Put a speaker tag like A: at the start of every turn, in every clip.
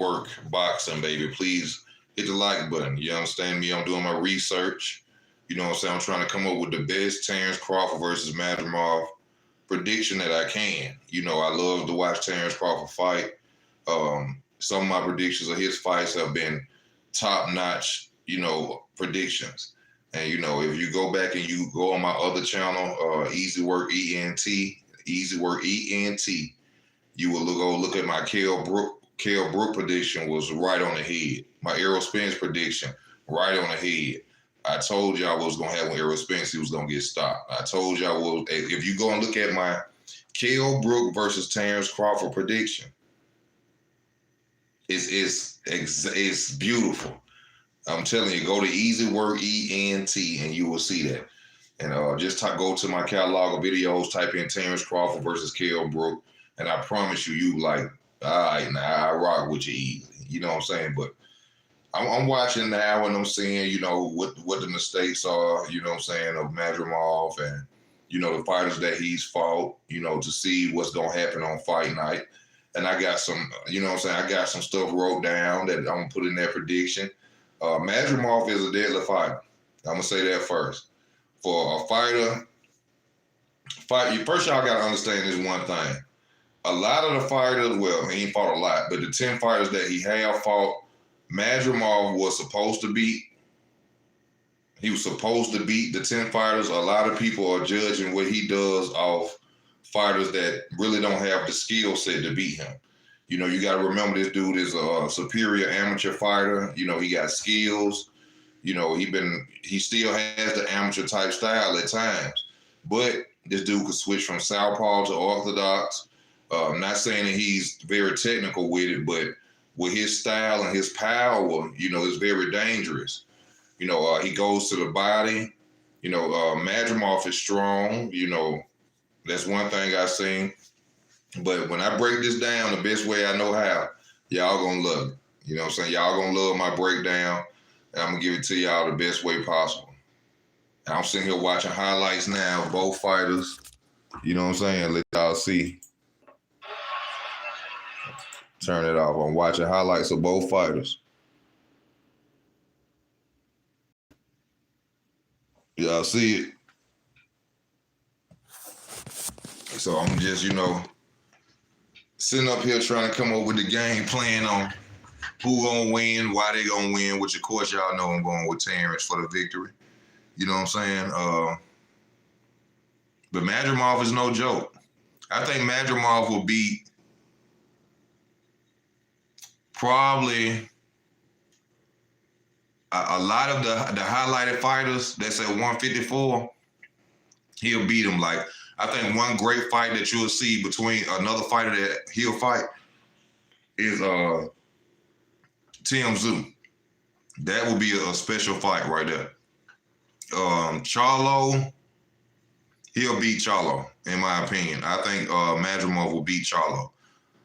A: work boxing, baby, please hit the like button. You understand me? I'm doing my research. You know what I'm saying? I'm trying to come up with the best Terrence Crawford versus Madrimov prediction that I can. You know, I love to watch Terrence Crawford fight. Some of my predictions of his fights have been top-notch, you know, predictions. And, you know, if you go back and you go on my other channel, Easy Work ENT, you will go look at my Kell Brook prediction was right on the head. My Errol Spence prediction, right on the head. I told y'all what was going to happen with Errol Spence. He was going to get stopped. I told y'all, if you go and look at my Kell Brook versus Terrence Crawford prediction, it's beautiful. I'm telling you, go to Easy Work ENT and you will see that. And just go to my catalog of videos, type in Terrence Crawford versus Kell Brook, and I promise you like, all right, now I rock with you easy. You know what I'm saying? But I'm watching now and I'm seeing, you know, what the mistakes are, you know what I'm saying, of Madrimov and, you know, the fighters that he's fought, you know, to see what's going to happen on fight night. And I got some, you know what I'm saying, I got some stuff wrote down that I'm going to put in that prediction. Madrimov is a deadly fighter. I'm going to say that first. For a fighter, first y'all got to understand this one thing. A lot of the fighters, well, he ain't fought a lot, but the 10 fighters that he have fought, Madrimov was supposed to beat. He was supposed to beat the 10 fighters. A lot of people are judging what he does off fighters that really don't have the skill set to beat him. You know, you got to remember this dude is a superior amateur fighter. You know, he got skills. You know, he still has the amateur type style at times. But this dude could switch from southpaw to orthodox. I'm not saying that he's very technical with it, but with his style and his power, you know, it's very dangerous. You know, he goes to the body. You know, Madrimov is strong. You know, that's one thing I've seen. But when I break this down the best way I know how, y'all gonna love it. You know what I'm saying? Y'all gonna love my breakdown, and I'm gonna give it to y'all the best way possible. And I'm sitting here watching highlights now of both fighters. You know what I'm saying? Let y'all see. Turn it off. I'm watching highlights of both fighters. Y'all see it? So I'm just, you know, sitting up here trying to come up with the game plan on who gonna win, why they gonna win, which of course y'all know I'm going with Terrence for the victory. You know what I'm saying? But Madrimov is no joke. I think Madrimov will beat probably a lot of the highlighted fighters that's at 154. He'll beat them. Like, I think one great fight that you'll see between another fighter that he'll fight is Tim Tszyu. That will be a special fight right there. Charlo, he'll beat Charlo, in my opinion. I think Madrimov will beat Charlo.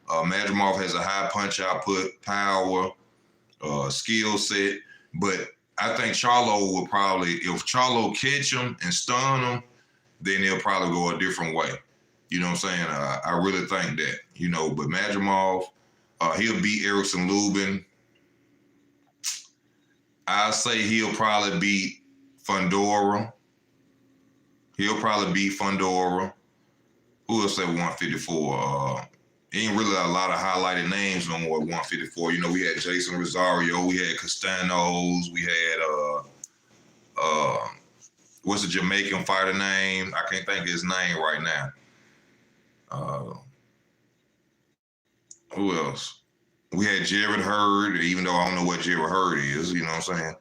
A: Madrimov has a high punch output, power, skill set, but I think Charlo will probably, if Charlo catch him and stun him, then he'll probably go a different way. You know what I'm saying? I really think that, you know, but Madrimov, he'll beat Erickson Lubin. I'll say he'll probably beat Fundora. He'll probably beat Fundora. Who else at 154? Ain't really a lot of highlighted names no more at 154. You know, we had Jason Rosario, we had Castanos, we had what's the Jamaican fighter name? I can't think of his name right now. Who else? We had Jared Hurd, even though I don't know what Jared Hurd is, you know what I'm saying?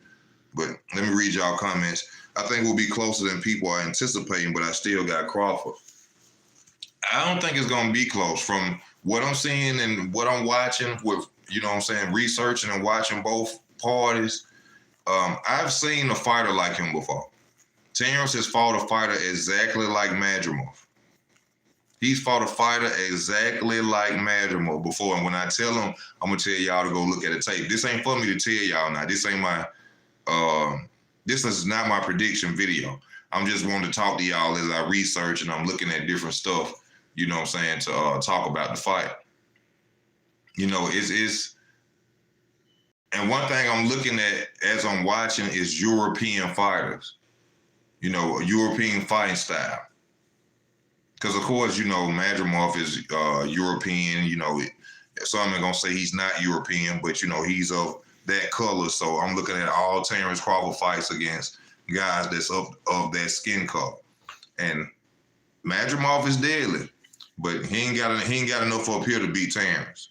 A: But let me read y'all comments. I think we'll be closer than people are anticipating, but I still got Crawford. I don't think it's going to be close. From what I'm seeing and what I'm watching with, you know what I'm saying, researching and watching both parties, I've seen a fighter like him before. Terrence has fought a fighter exactly like Madrimov. He's fought a fighter exactly like Madrimov before. And when I tell him, I'm going to tell y'all to go look at the tape. This ain't for me to tell y'all now. This ain't my, this is not my prediction video. I'm just wanting to talk to y'all as I research and I'm looking at different stuff, you know what I'm saying, to talk about the fight. You know, And one thing I'm looking at as I'm watching is European fighters. European fighting style. Because, of course, Madrimov is European. Some are going to say he's not European, but, he's of that color. So I'm looking at all Terrence Crawford fights against guys that's of that skin color. And Madrimov is deadly, but he ain't got enough up here to beat Terrence.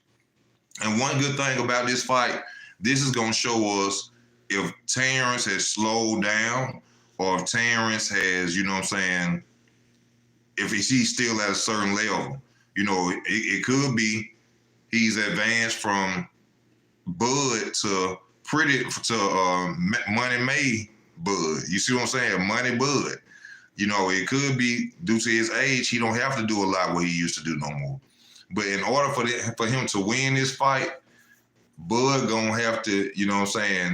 A: And one good thing about this fight, this is going to show us if Terrence has slowed down or if Terrence has, if he's still at a certain level. It could be he's advanced from Bud to Money May Bud. You see what I'm saying? Money Bud. It could be due to his age, he don't have to do a lot what he used to do no more. But in order for him to win this fight, Bud gonna have to,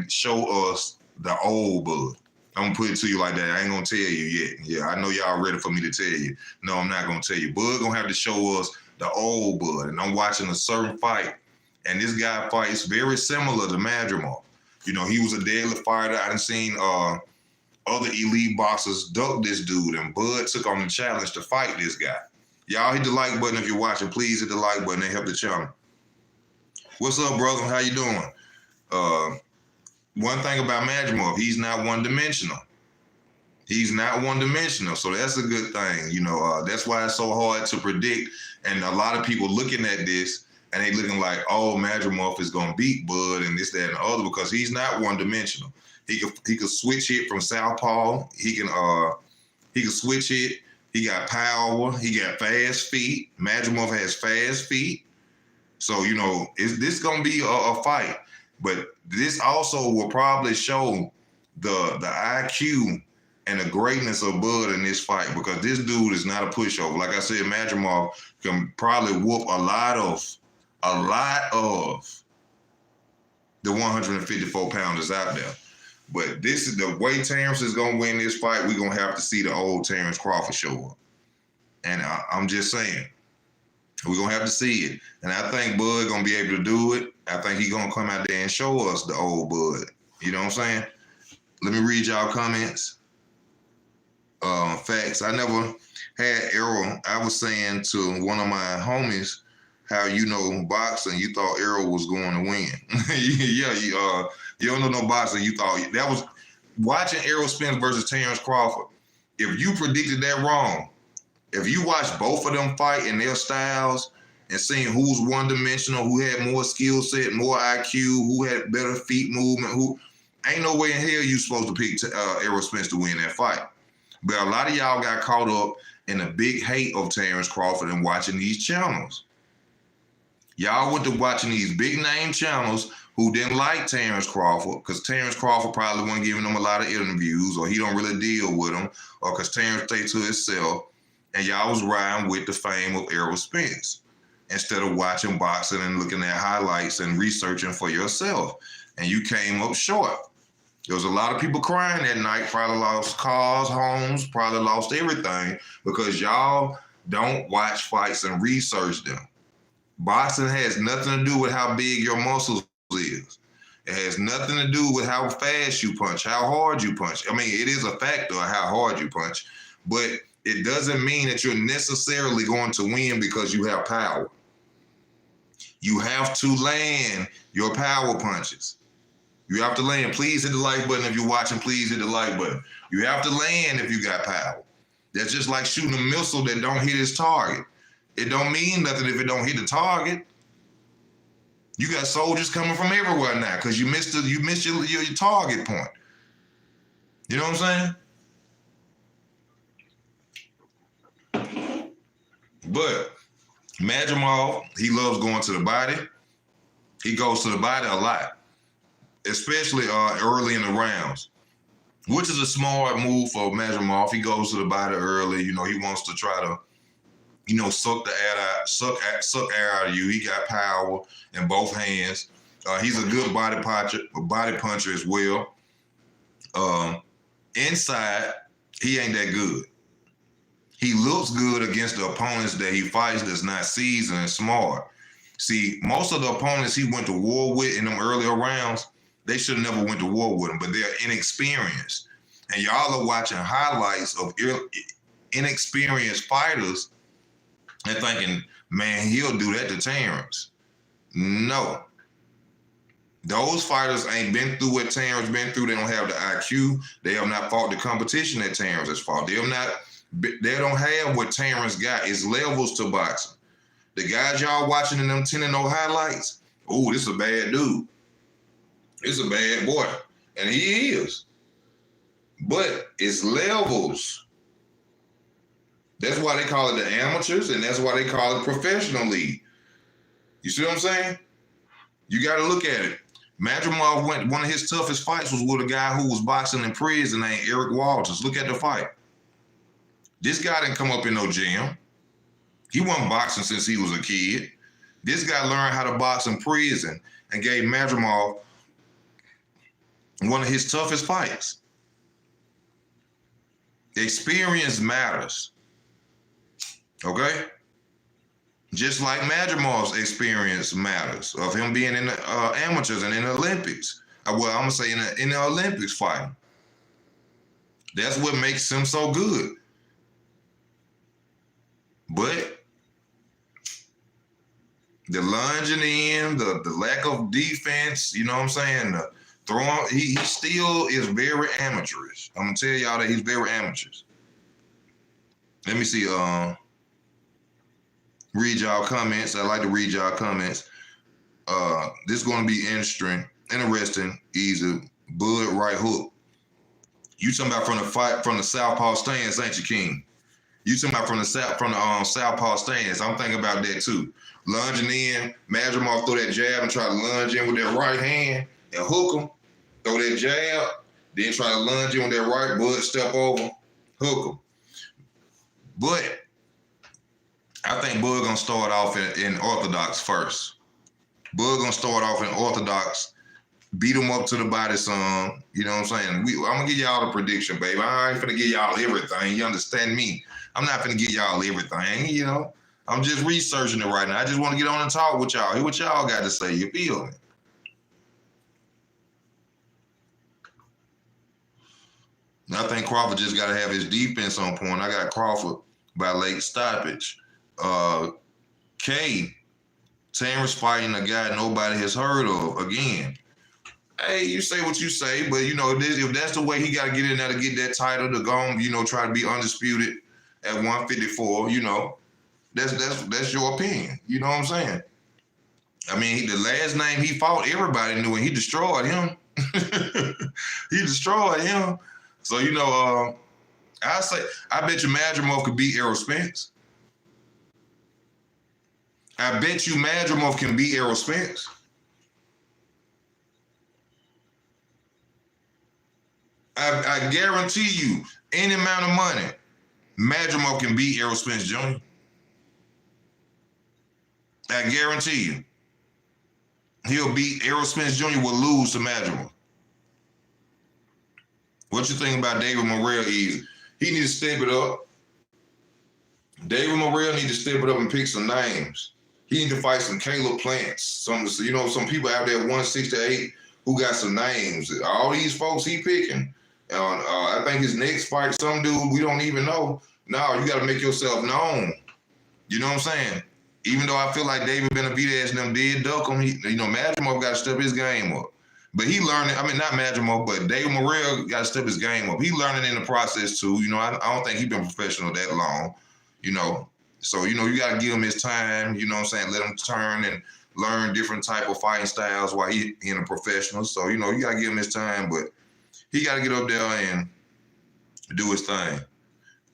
A: show us the old Bud. I'm gonna put it to you like that. I ain't gonna tell you yet. Yeah, I know y'all ready for me to tell you. No, I'm not gonna tell you. Bud gonna have to show us the old Bud. And I'm watching a certain fight, and this guy fights very similar to Madrimov. He was a deadly fighter. I done seen other elite boxers duck this dude, and Bud took on the challenge to fight this guy. Y'all hit the like button if you're watching. Please hit the like button and help the channel. What's up, brother? How you doing? One thing about Madrimov, he's not one-dimensional. He's not one-dimensional, so that's a good thing. That's why it's so hard to predict. And a lot of people looking at this, and they looking like, oh, Madrimov is going to beat Bud and this, that, and the other, because he's not one-dimensional. He could switch hit from southpaw. He can switch hit. He got power. He got fast feet. Madrimov has fast feet. So, this going to be a fight. But this also will probably show the IQ and the greatness of Bud in this fight, because this dude is not a pushover. Like I said, Madrimov can probably whoop a lot of the 154 pounders out there. But this is the way Terrence is going to win this fight. We're going to have to see the old Terrence Crawford show up. And I'm just saying, we're going to have to see it. And I think Bud going to be able to do it. I think he's going to come out there and show us the old Bud. You know what I'm saying? Let me read y'all comments. Facts. I never had Errol. I was saying to one of my homies, how boxing, you thought Errol was going to win. Yeah, you don't know no boxing. You thought that was watching Errol Spence versus Terrence Crawford. If you predicted that wrong, if you watched both of them fight in their styles and seeing who's one-dimensional, who had more skill set, more IQ, who had better feet movement, ain't no way in hell you supposed to pick Errol Spence to win that fight. But a lot of y'all got caught up in the big hate of Terrence Crawford and watching these channels. Y'all went to watching these big-name channels who didn't like Terrence Crawford, because Terrence Crawford probably wasn't giving them a lot of interviews, or he don't really deal with them, or because Terrence stayed to himself, and y'all was riding with the fame of Errol Spence instead of watching boxing and looking at highlights and researching for yourself. And you came up short. There was a lot of people crying that night, probably lost cars, homes, probably lost everything, because y'all don't watch fights and research them. Boxing has nothing to do with how big your muscles is. It has nothing to do with how fast you punch, how hard you punch. I mean, it is a factor of how hard you punch, but it doesn't mean that you're necessarily going to win because you have power. You have to land your power punches. You have to land. Please hit the like button if you're watching. Please hit the like button. You have to land if you got power. That's just like shooting a missile that don't hit its target. It don't mean nothing if it don't hit the target. You got soldiers coming from everywhere now because you missed your target point. You know what I'm saying? But Madrimov, he loves going to the body. He goes to the body a lot, especially early in the rounds, which is a smart move for Madrimov. He goes to the body early. He wants to try to, suck air out of you. He got power in both hands. He's a good body puncher as well. Inside, he ain't that good. He looks good against the opponents that he fights that's not seasoned and smart. See, most of the opponents he went to war with in them earlier rounds, they should have never went to war with him, but they're inexperienced. And y'all are watching highlights of inexperienced fighters and thinking, man, he'll do that to Terrence. No. Those fighters ain't been through what Terrence been through. They don't have the IQ. They have not fought the competition that Terrence has fought. They don't have what Terrence got. It's levels to boxing. The guys y'all watching in them 10-0 highlights, oh, this is a bad dude. This is a bad boy. And he is. But it's levels. That's why they call it the amateurs, and that's why they call it professional league. You see what I'm saying? You got to look at it. Madrimov one of his toughest fights was with a guy who was boxing in prison named Eric Walters. Look at the fight. This guy didn't come up in no gym. He wasn't boxing since he was a kid. This guy learned how to box in prison and gave Madrimov one of his toughest fights. Experience matters. Okay? Just like Madrimov's experience matters of him being in the amateurs and in the Olympics. Well, I'm going to say in the Olympics fighting. That's what makes him so good. But the lunging in, the lack of defense, you know what I'm saying? The throwing, he still is very amateurish. I'm going to tell y'all that he's very amateurish. Let me see. Read y'all comments. I like to read y'all comments. This is going to be interesting, easy. Bud right hook. You talking about from the southpaw stance, ain't you, King? You talking about from the southpaw stance. I'm thinking about that too. Lunging in, Madrimov throw that jab and try to lunge in with that right hand and hook him. Throw that jab, then try to lunge in with that right. Bud step over, hook him. But I think Bud gonna start off in orthodox first. Bud gonna start off in orthodox, beat him up to the body some. You know what I'm saying? I'm gonna give y'all the prediction, baby. I ain't finna give y'all everything. You understand me? I'm not finna give y'all everything. You know, I'm just researching it right now. I just want to get on and talk with y'all. Hear what y'all got to say. You feel me? I think Crawford just got to have his defense on point. I got Crawford by late stoppage. Terrence fighting a guy nobody has heard of again. Hey, you say what you say, but you know, if that's the way he got to get in there to get that title to go, you know, try to be undisputed at 154, you know, that's your opinion. You know what I'm saying? I mean, the last name he fought, everybody knew, and he destroyed him. He destroyed him. So, you know, I bet you Madrimov could beat Errol Spence. I bet you Madrimov can beat Errol Spence. I guarantee you, any amount of money, Madrimov can beat Errol Spence Jr. I guarantee you. He'll beat Errol Spence Jr. will lose to Madrimov. What you think about David Morrell? He needs to step it up. David Morrell needs to step it up and pick some names. He needs to fight some Caleb Plants. Some people out there 168 who got some names. All these folks he picking. I think his next fight, some dude we don't even know. No, you got to make yourself known. You know what I'm saying? Even though I feel like David Benavidez and them did duck him, Madrimov got to step his game up. But he learning, not Madrimov, but David Morrell got to step his game up. He learning in the process too. You know, I don't think he's been professional that long, you know. So, you know, you got to give him his time, you know what I'm saying? Let him turn and learn different type of fighting styles while he in a professional. So, you know, you got to give him his time, but he got to get up there and do his thing.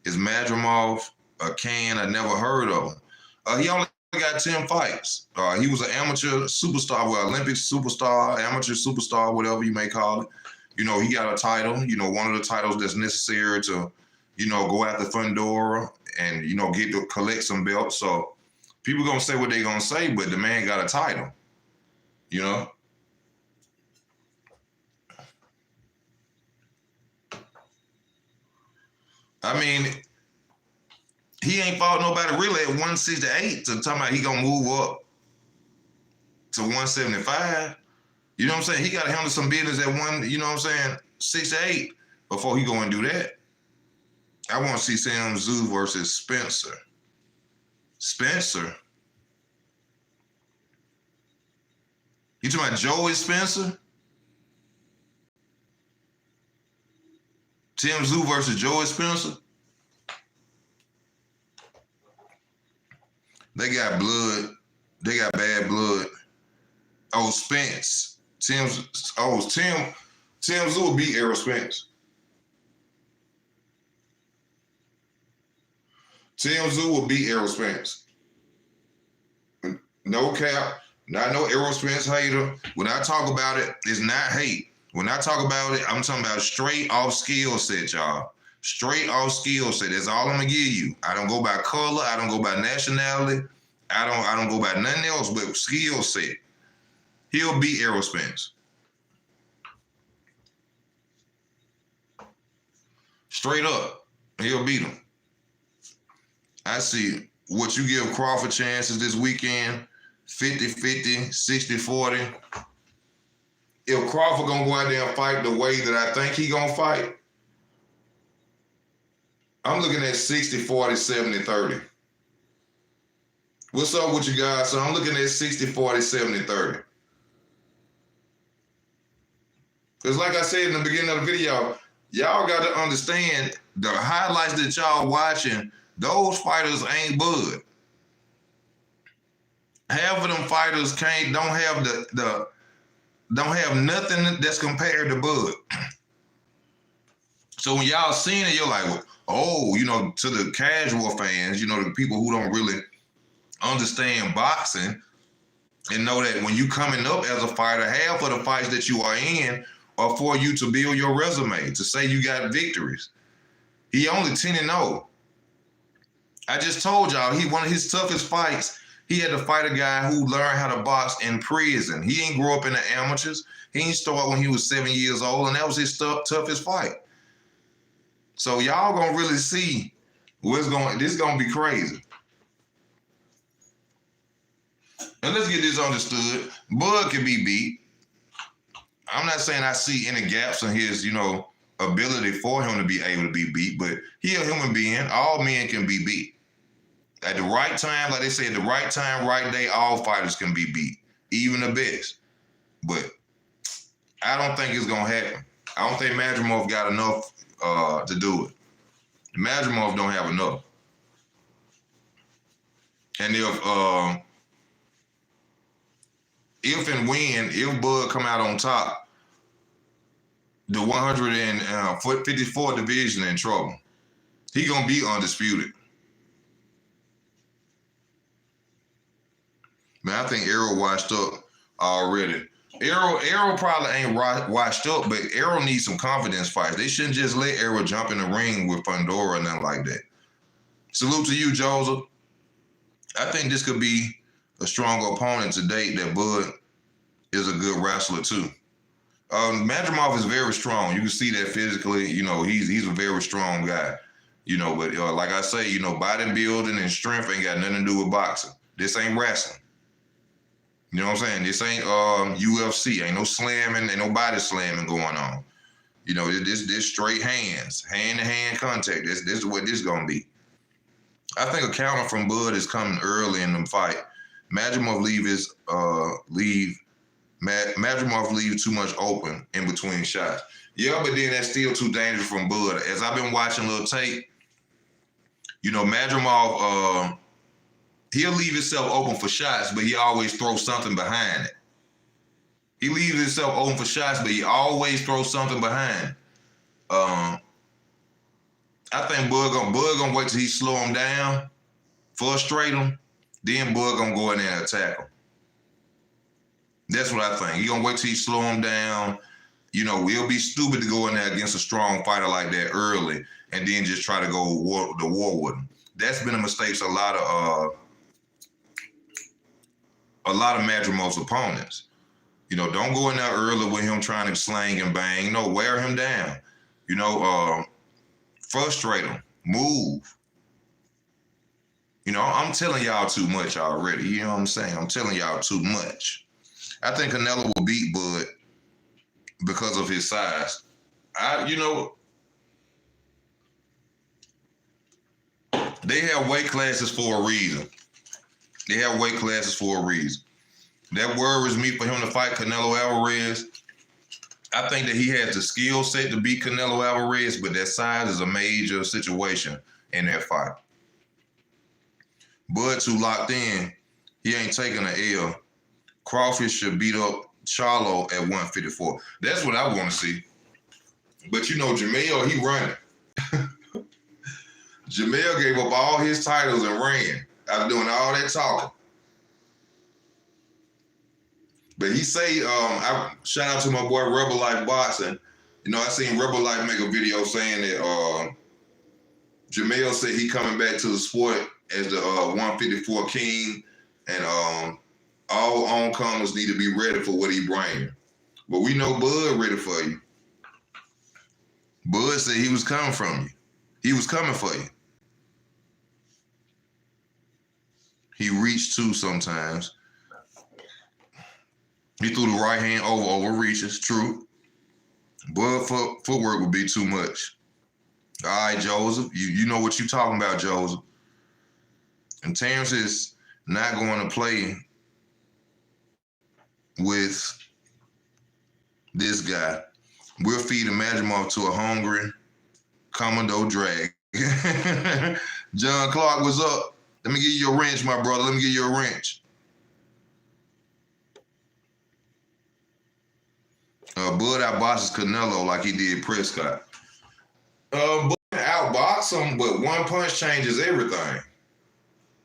A: Is Madrimov a can I never heard of him? He only got 10 fights. He was an amateur superstar, well, Olympic superstar, amateur superstar, whatever you may call it. You know, he got a title, you know, one of the titles that's necessary to, you know, go after Fundora and, you know, get to collect some belts. So people going to say what they going to say, but the man got a title, you know? I mean, he ain't fought nobody really at 168 to talking about he gonna move up to 175. You know what I'm saying? He got to handle some business at one, you know what I'm saying, 6 to 8 before he go and do that. I want to see Sam Tszyu versus Spencer. Spencer? You talking about Joey Spencer? Tim Tszyu versus Joey Spencer? They got blood. They got bad blood. Oh, Spence. Tim Tszyu beat Errol Spence. Tim Tszyu will beat Errol Spence. No cap. Not no Errol Spence hater. When I talk about it, it's not hate. When I talk about it, I'm talking about straight off skill set, y'all. Straight off skill set. That's all I'm gonna give you. I don't go by color. I don't go by nationality. I don't go by nothing else but skill set. He'll beat Errol Spence. Straight up. He'll beat him. I see what you give Crawford chances this weekend, 50-50, 60-40. If Crawford gonna go out there and fight the way that I think he gonna fight, I'm looking at 60-40, 70-30. What's up with you guys? So I'm looking at 60-40, 70-30. Because like I said in the beginning of the video, y'all got to understand the highlights that y'all watching, those fighters ain't bud. Half of them fighters don't have nothing that's compared to bud. So when y'all seen it, you're like, oh, you know, to the casual fans, you know, the people who don't really understand boxing and know that when you coming up as a fighter, half of the fights that you are in are for you to build your resume, to say you got victories. He only 10-0. I just told y'all, one of his toughest fights, he had to fight a guy who learned how to box in prison. He ain't grow up in the amateurs. He ain't start when he was 7 years old, and that was his toughest fight. So y'all gonna really see this is gonna be crazy. And let's get this understood. Bud can be beat. I'm not saying I see any gaps in his, you know, ability for him to be able to be beat, but he a human being. All men can be beat. At the right time, like they say, at the right time, right day, all fighters can be beat, even the best. But I don't think it's gonna happen. I don't think Madrimov got enough to do it. Madrimov don't have enough. And if Bud come out on top, the 154 division in trouble. He gonna be undisputed. Man, I think Errol washed up already. Errol probably ain't washed up, but Errol needs some confidence fights. They shouldn't just let Errol jump in the ring with Fundora or nothing like that. Salute to you, Joseph. I think this could be a strong opponent to date. That Bud is a good wrestler too. Madrimov is very strong. You can see that physically. You know, he's a very strong guy. You know, but like I say, you know, bodybuilding and strength ain't got nothing to do with boxing. This ain't wrestling. You know what I'm saying? This ain't UFC. Ain't no slamming, ain't no body slamming going on. You know, this straight hands, hand-to-hand contact. This is what this gonna be. I think a counter from Bud is coming early in the fight. Madrimov leave too much open in between shots. Yeah, but then that's still too dangerous from Bud. As I've been watching a little tape, you know, Madrimov, he'll leave himself open for shots, but he always throws something behind it. He leaves himself open for shots, but he always throws something behind. I think Bud gonna wait till he slow him down, frustrate him, then Bud gonna go in there and attack him. That's what I think. He gonna wait till he slow him down. You know, we'll be stupid to go in there against a strong fighter like that early and then just try to go to war with him. That's been a mistake a lot of Madrimov's opponents. You know, don't go in there early with him trying to slang and bang. No, wear him down. You know, frustrate him, move. You know, I'm telling y'all too much already. You know what I'm saying? I'm telling y'all too much. I think Canelo will beat Bud because of his size. They have weight classes for a reason. That worries me for him to fight Canelo Alvarez. I think that he has the skill set to beat Canelo Alvarez, but that size is a major situation in that fight. Bud too locked in. He ain't taking an L. Crawford should beat up Charlo at 154. That's what I want to see. But Jamel, he running. Jamel gave up all his titles and ran after doing all that talking. But he say, I shout out to my boy Rebel Life Boxing. I seen Rebel Life make a video saying that Jamel said he coming back to the sport as the 154 king, and all oncomers need to be ready for what he bringing. But we know Bud ready for you. Bud said he was coming from you. He was coming for you. He reached too sometimes. He threw the right hand over reaches, true. Bud footwork would be too much. All right, Joseph, you know what you talking about, Joseph. And Terrence is not going to play with this guy. We'll feed Madrimov to a hungry Commodore drag. John Clark, what's up? Let me give you a wrench, my brother. Let me give you a wrench. Bud outboxes Canelo like he did Prescott. Bud outbox him, but one punch changes everything.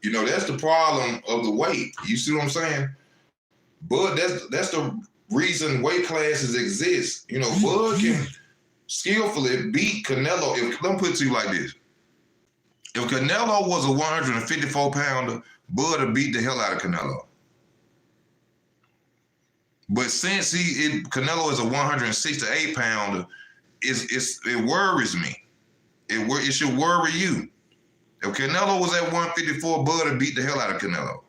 A: That's the problem of the weight. You see what I'm saying? Bud, that's the reason weight classes exist. Bud can skillfully beat Canelo. Let me put it to you like this. If Canelo was a 154-pounder, Bud would beat the hell out of Canelo. But since Canelo is a 168-pounder, it worries me. It should worry you. If Canelo was at 154, Bud would beat the hell out of Canelo.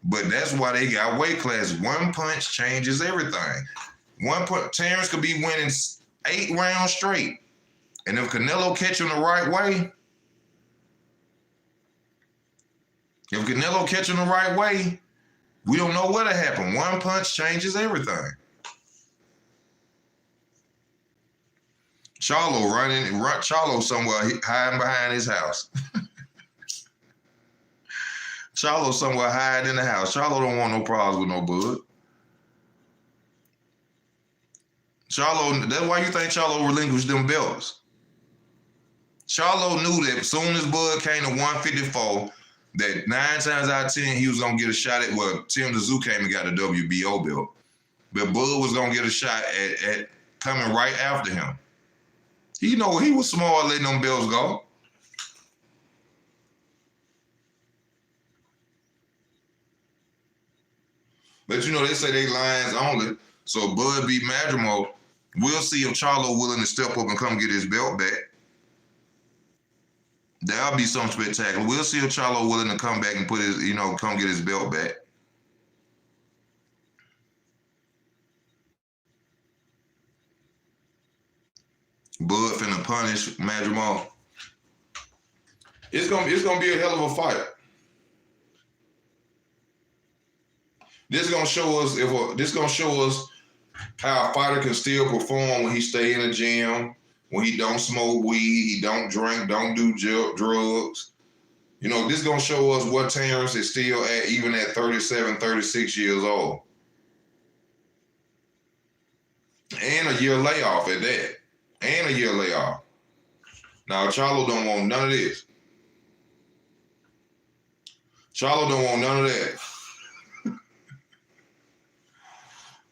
A: But that's why they got weight classes. One punch changes everything. Terrence could be winning 8 rounds straight. And if Canelo catch him the right way, we don't know what'll happen. One punch changes everything. Charlo somewhere hiding behind his house. Charlo somewhere hiding in the house. Charlo don't want no problems with no Bud. Charlo, that's why you think Charlo relinquished them belts. Charlo knew that as soon as Bud came to 154, that 9 times out of 10, he was going to get a shot at, Tim Tszyu came and got a WBO belt. But Bud was going to get a shot at coming right after him. He was smart letting them belts go. But they say they lines only. So Bud beat Madrimov. We'll see if Charlo willing to step up and come get his belt back. That'll be something spectacular. We'll see if Charlo willing to come back and put his, come get his belt back. Bud finna punish Madrimov. It's gonna be a hell of a fight. This gonna show us how a fighter can still perform when he stay in the gym, when he don't smoke weed, he don't drink, don't do drugs. This gonna show us what Terrence is still at, even at 37, 36 years old. And a year layoff at that. Now, Charlo don't want none of this. Charlo don't want none of that.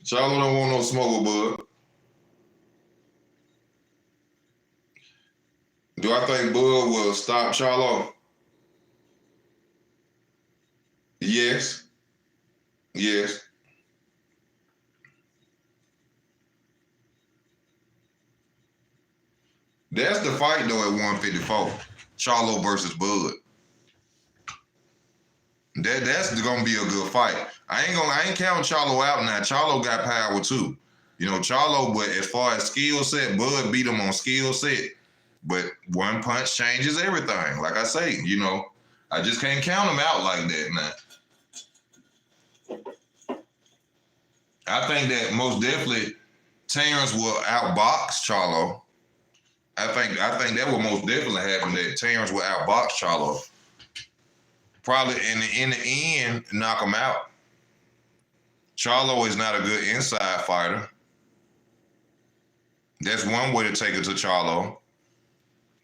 A: Charlo don't want no smoke with Bud. Do I think Bud will stop Charlo? Yes. That's the fight, though, at 154. Charlo versus Bud. That's gonna be a good fight. I ain't counting Charlo out now. Charlo got power too. You know, Charlo, but as far as skill set, Bud beat him on skill set. But one punch changes everything. Like I say, you know, I just can't count him out like that now. I think that most definitely Terrence will outbox Charlo. I think that will most definitely happen, that Terrence will outbox Charlo. Probably in the end, knock him out. Charlo is not a good inside fighter. That's one way to take it to Charlo.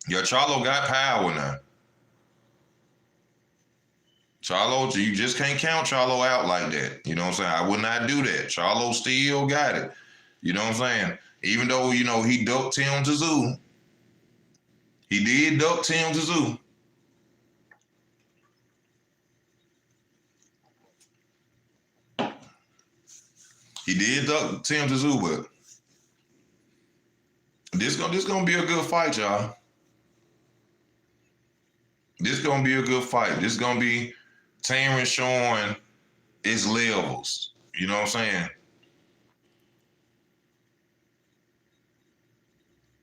A: Yeah, Charlo got power now. Charlo, you just can't count Charlo out like that. You know what I'm saying? I would not do that. Charlo still got it. You know what I'm saying? Even though, you know, he ducked Tim Tszyu. He did duck Tim Tszyu. He did duck Tim Tszyu, but this gonna be a good fight, y'all. This gonna be a good fight. This gonna be Terrence showing its levels. You know what I'm saying?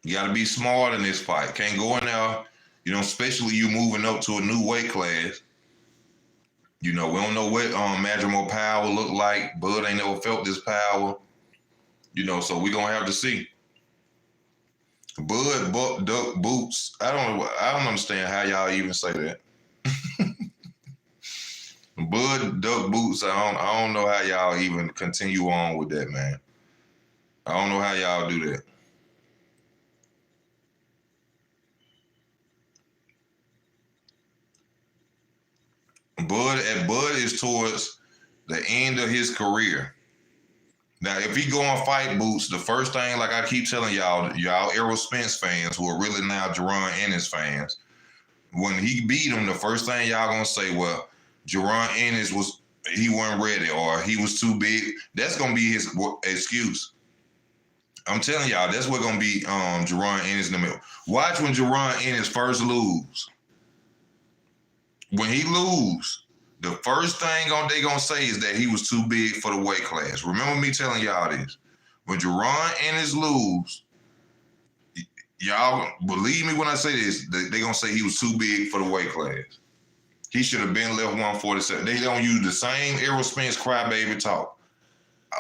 A: You gotta be smart in this fight. Can't go in there, you know, especially you moving up to a new weight class. You know, we don't know what Madrimov power look like. Bud ain't never felt this power. You know, so we gonna have to see. Bud duck boots. I don't understand how y'all even say that. Bud duck boots. I don't know how y'all even continue on with that, man. I don't know how y'all do that. Bud is towards the end of his career. Now, if he go on fight boots, the first thing, like I keep telling y'all Errol Spence fans who are really now Jaron Ennis fans, when he beat him, the first thing y'all gonna say, well, Jaron Ennis he wasn't ready or he was too big. That's gonna be his excuse. I'm telling y'all, that's what gonna be Jaron Ennis in the middle. Watch when Jaron Ennis first lose. When he lose, the first thing they gonna say is that he was too big for the weight class. Remember me telling y'all this. When Jaron Ennis lose, y'all believe me when I say this, they gonna say he was too big for the weight class. He should have been left 147. They don't use the same Errol Spence crybaby talk.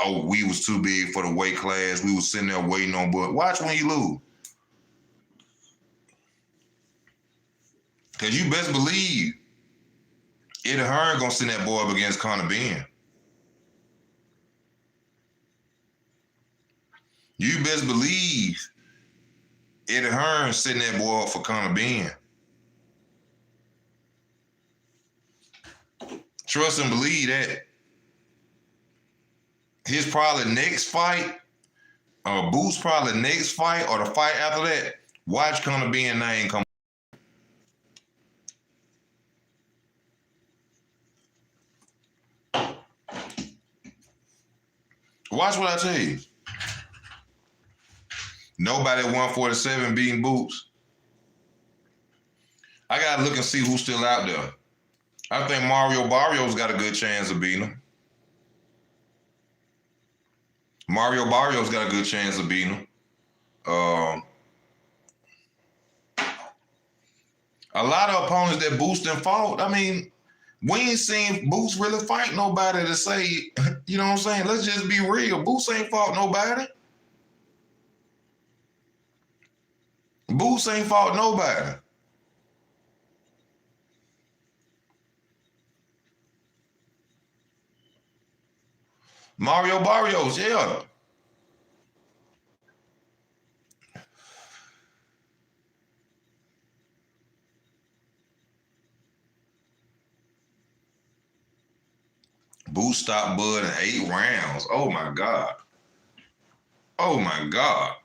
A: Oh, we was too big for the weight class. We was sitting there waiting on Bud. Watch when you lose. Because you best believe Eddie Hearn gonna send that boy up against Conor Benn. You best believe Eddie Hearn setting that boy up for Conor Benn. Trust and believe that. His probably next fight, Boots probably next fight or the fight after that, watch Conor Benn name come. Watch what I tell you. Nobody at 147 beating Boots. I gotta look and see who's still out there. I think Mario Barrios got a good chance of beating him. Mario Barrios got a good chance of beating him. A lot of opponents that Boots done fought, I mean, we ain't seen Boots really fight nobody to say, you know what I'm saying? Let's just be real. Boots ain't fought nobody. Boots ain't fought nobody. Mario Barrios, yeah. Boots stopped Bud in 8 rounds. Oh my God. Oh my God.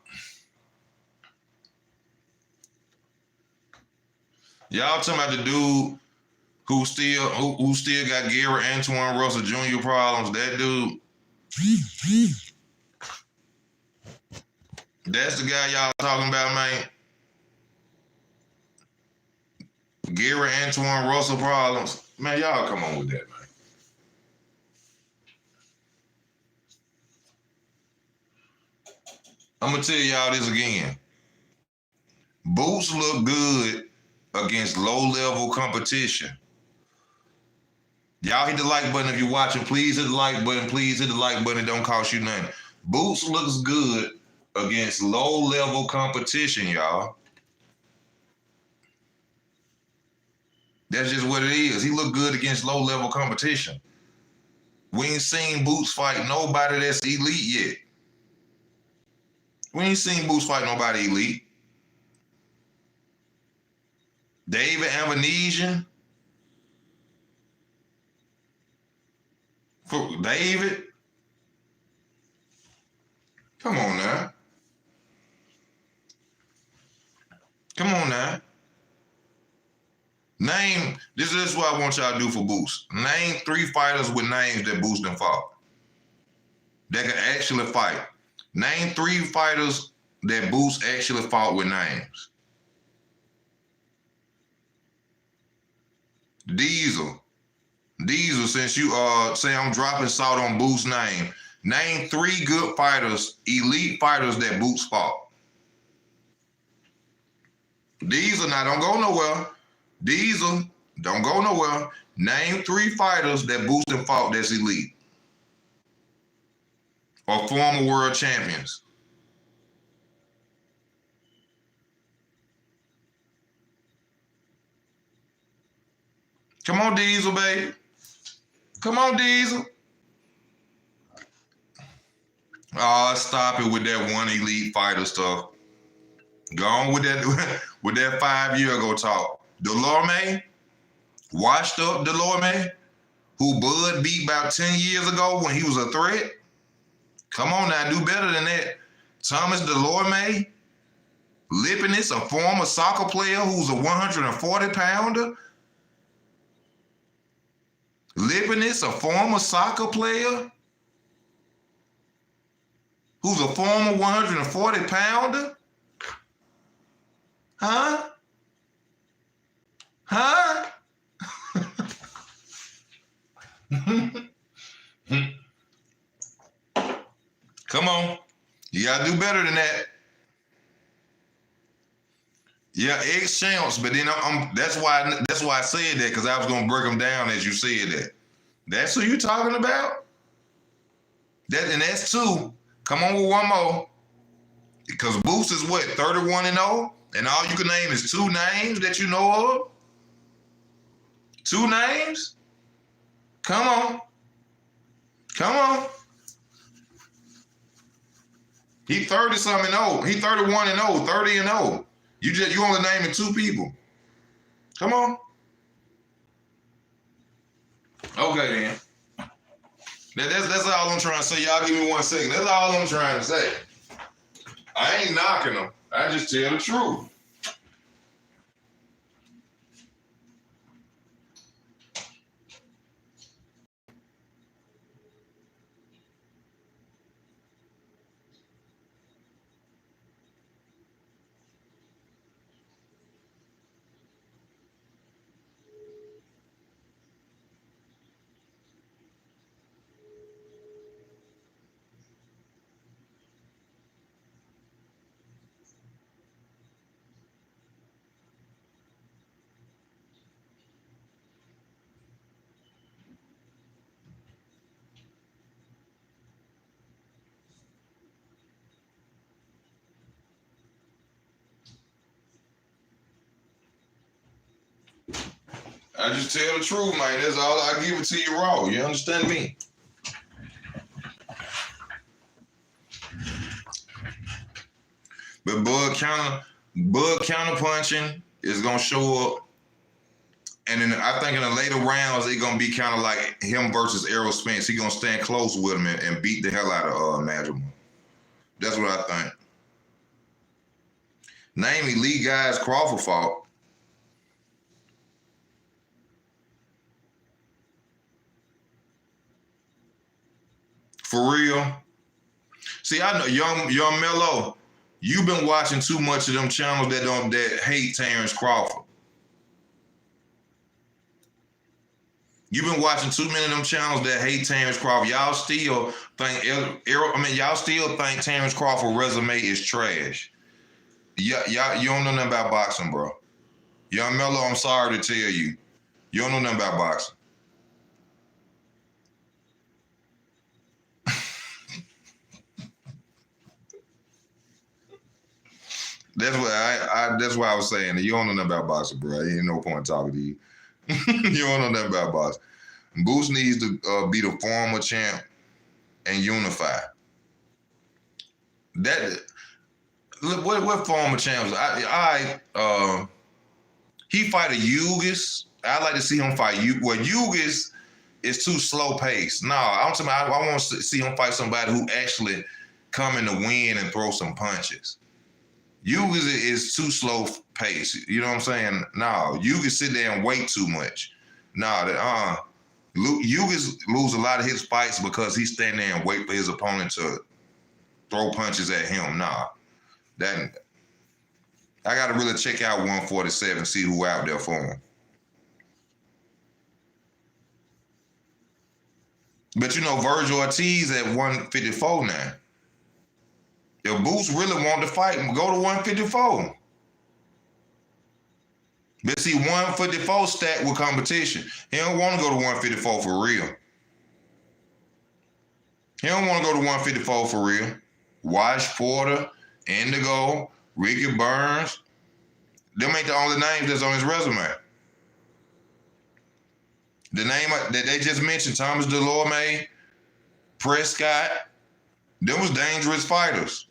A: Y'all talking about the dude who still got Gary Antoine Russell Jr. problems? That dude. That's the guy y'all talking about, man. Gary Antoine Russell problems. Man, y'all come on with that, man. I'm going to tell y'all this again. Boots look good against low-level competition. Y'all hit the like button if you're watching. Please hit the like button. Please hit the like button. It don't cost you nothing. Boots looks good against low-level competition, y'all. That's just what it is. He looked good against low-level competition. We ain't seen Boots fight nobody that's elite yet. We ain't seen Boots fight nobody elite. David Avanesian. For David. Come on now. Come on now. Name, this is what I want y'all to do for Boots. Name 3 fighters with names that Boots done fought. That can actually fight. Name 3 fighters that Boots actually fought with names. Diesel, since you say I'm dropping salt on Boots' name, name 3 good fighters, elite fighters that Boots fought. Diesel, now don't go nowhere. Diesel, don't go nowhere. Name 3 fighters that Boots done fought that's elite. Or former world champions. Come on, Diesel, baby. Come on, Diesel. Oh, stop it with that one elite fighter stuff. Go on with that 5 year ago talk. Delorme, washed up Delorme, who Bud beat about 10 years ago when he was a threat. Come on now, do better than that. Thomas Delorme, Lipinus, a former soccer player who's a 140 pounder. Lipinus, a former soccer player who's a former 140 pounder. Huh? Huh? Come on. You gotta do better than that. Yeah, ex-champs, but then that's why I said that, because I was gonna break them down as you said that. That's who you talking about? That's 2. Come on with one more. Because Boots is what, 31-0? And all you can name is 2 names that you know of? 2 names? Come on. Come on. He 30-something and 0. He 31-0, 30-0. You only naming 2 people. Come on. Okay then. That's all I'm trying to say. Y'all give me 1 second. That's all I'm trying to say. I ain't knocking them. I just tell the truth. I just tell the truth, man. That's all. I give it to you raw. You understand me? But Bud counter punching is gonna show up, and then I think in the later rounds it's gonna be kind of like him versus Errol Spence. He gonna stand close with him and beat the hell out of Madrimov. That's what I think. Name elite guys Crawford fought. For real. See, I know young Mello, you've been watching too much of them channels that hate Terrence Crawford. You've been watching too many of them channels that hate Terrence Crawford. Y'all still think Terrence Crawford resume is trash. Y'all, you don't know nothing about boxing, bro. Young Mello, I'm sorry to tell you. You don't know nothing about boxing. That's why I was saying that you don't know nothing about boxing, bro. Ain't no point talking to you. You don't know nothing about boxing. Boots needs to be the former champ and unify. That what former champs? He fight a Ugis. I'd like to see him fight you. Well, Ugis is too slow paced. No, I want to see him fight somebody who actually come in to win and throw some punches. Ugis is too slow paced. You know what I'm saying? No, Ugis sit there and wait too much. No, Ugis lose a lot of his fights because he's standing there and wait for his opponent to throw punches at him. Nah, that I got to really check out 147, see who out there for him. But you know, Virgil Ortiz at 154 now. If Boots really want to fight, go to 154. But see, 154 stacked with competition. He don't want to go to 154 for real. He don't want to go to 154 for real. Wash, Porter, Indigo, Ricky Burns. Them ain't the only names that's on his resume. The name that they just mentioned, Thomas Delorme, Prescott, them was dangerous fighters.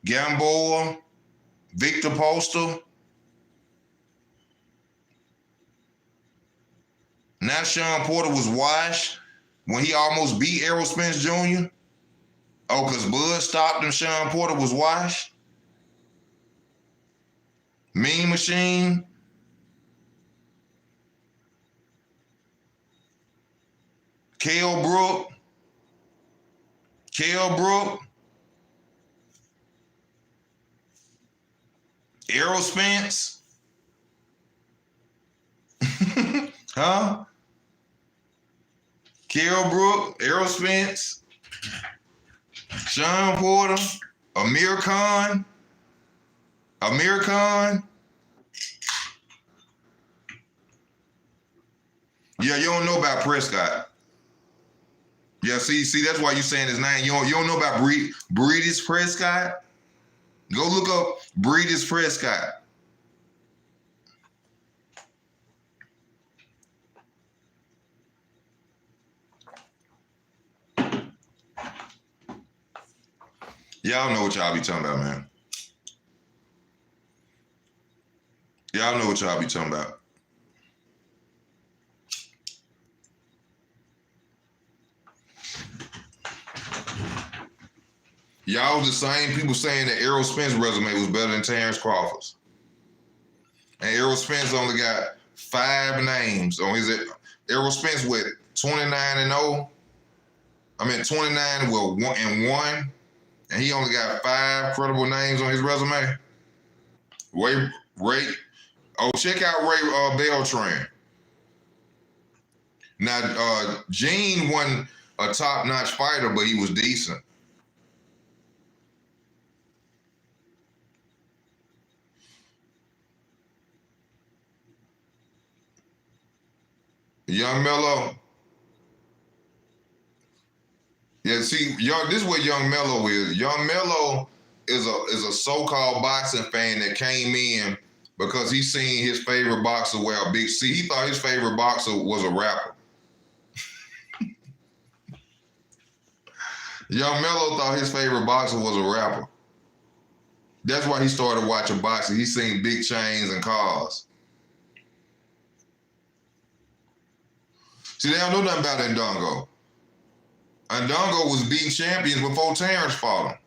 A: Gamboa, Victor Postal. Now Sean Porter was washed when he almost beat Errol Spence Jr. Oh, because Bud stopped him, Sean Porter was washed. Mean Machine. Kell Brook. Errol Spence. Huh? Kell Brook, Errol Spence, Sean Porter, Amir Khan. Yeah, you don't know about Prescott. Yeah, see, that's why you saying his name. You don't know about Breedis Prescott? Go look up Breedis Prescott. Y'all know what y'all be talking about, man. Y'all know what y'all be talking about. Y'all was the same people saying that Errol Spence's resume was better than Terrence Crawford's. And Errol Spence only got 5 names on his. Errol Spence with 29-0. 29 with 1-1. And he only got 5 credible names on his resume. Check out Ray Beltran. Now, Gene wasn't a top-notch fighter, but he was decent. Young Mello. Yeah, see, this is what Young Mello is. Young Mello is a so-called boxing fan that came in because he seen his favorite boxer wear a big C. He thought his favorite boxer was a rapper. Young Mello thought his favorite boxer was a rapper. That's why he started watching boxing. He seen big chains and cars. See, they don't know nothing about Ndongo. Ndongo was beating champions before Terrence fought him.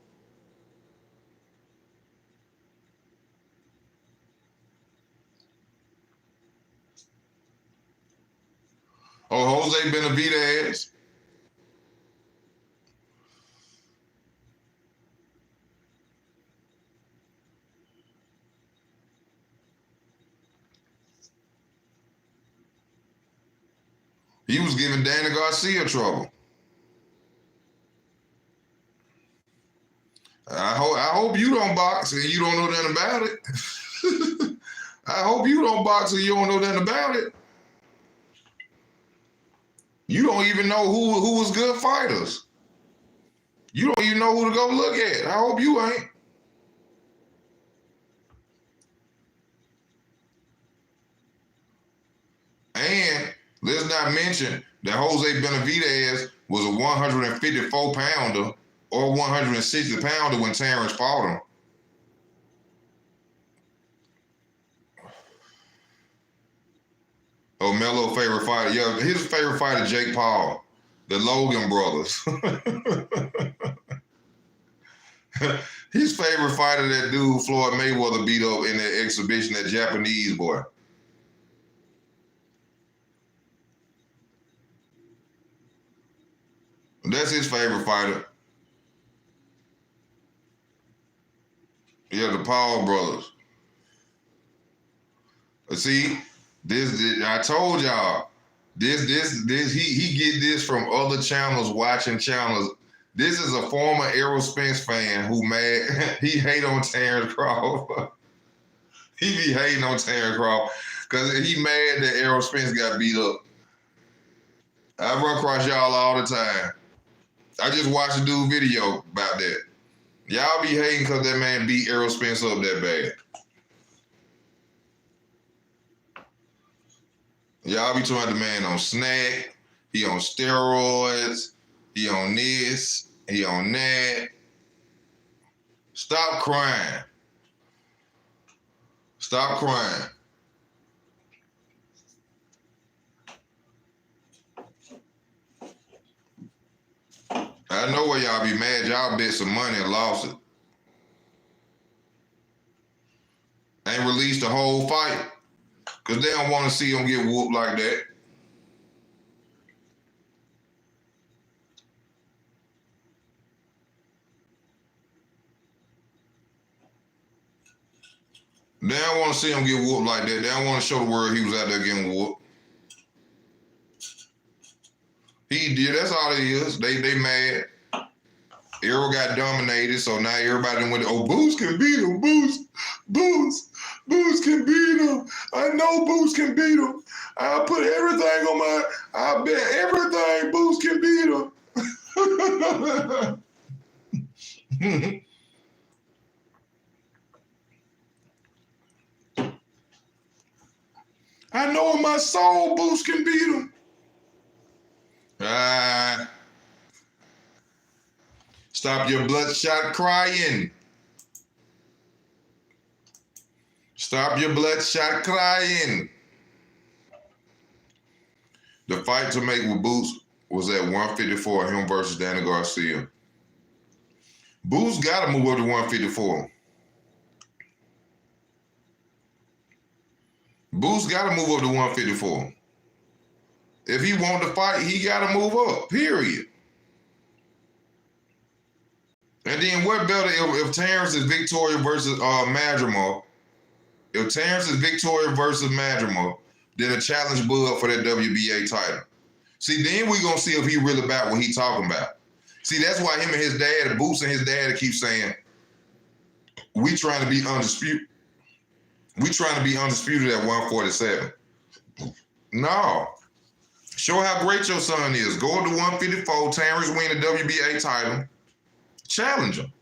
A: Oh, Jose Benavidez. He was giving Danny Garcia trouble. I hope you don't box and you don't know nothing about it. I hope you don't box and you don't know nothing about it. You don't even know who was good fighters. You don't even know who to go look at. I hope you ain't. And let's not mention that Jose Benavidez was a 154 pounder or 160 pounder when Terrence fought him. Oh, Melo's favorite fighter. Yeah, his favorite fighter, Jake Paul, the Logan brothers. His favorite fighter, that dude Floyd Mayweather beat up in that exhibition, that Japanese boy. That's his favorite fighter. Yeah, the Paul brothers. See, this I told y'all. This he get this from other channels, watching channels. This is a former Errol Spence fan who mad. He hate on Terrence Crawford. He be hating on Terrence Crawford because he mad that Errol Spence got beat up. I run across y'all all the time. I just watched a dude video about that. Y'all be hating because that man beat Errol Spence up that bad. Y'all be talking about the man on snack, he on steroids, he on this, he on that. Stop crying. Stop crying. I know where y'all be mad. Y'all bet some money and lost it. Ain't released the whole fight because they don't want to see him get whooped like that. They don't want to see him get whooped like that. They don't want to show the world he was out there getting whooped. He did. That's all it is. They mad. Errol got dominated, so now everybody went, oh, Boost can beat him. Boost can beat him. I know Boost can beat him. I'll put everything on I bet everything Boost can beat him. I know in my soul Boost can beat him. Stop your bloodshot crying. Stop your bloodshot crying. The fight to make with Boost was at 154, him versus Danny Garcia. Boost got to move up to 154. Boost got to move up to 154. If he want to fight, he got to move up, period. And then what better if Terrence is Victoria versus Madrimov? If Terrence is Victoria versus Madrimov, then a challenge Bud for that WBA title. See, then we going to see if he really about what he talking about. See, that's why him and his dad, Boots and his dad, keep saying, we trying to be undisputed. We trying to be undisputed at 147. No. Show how great your son is. Go up to 154, Terrence win the WBA title. Challenge him.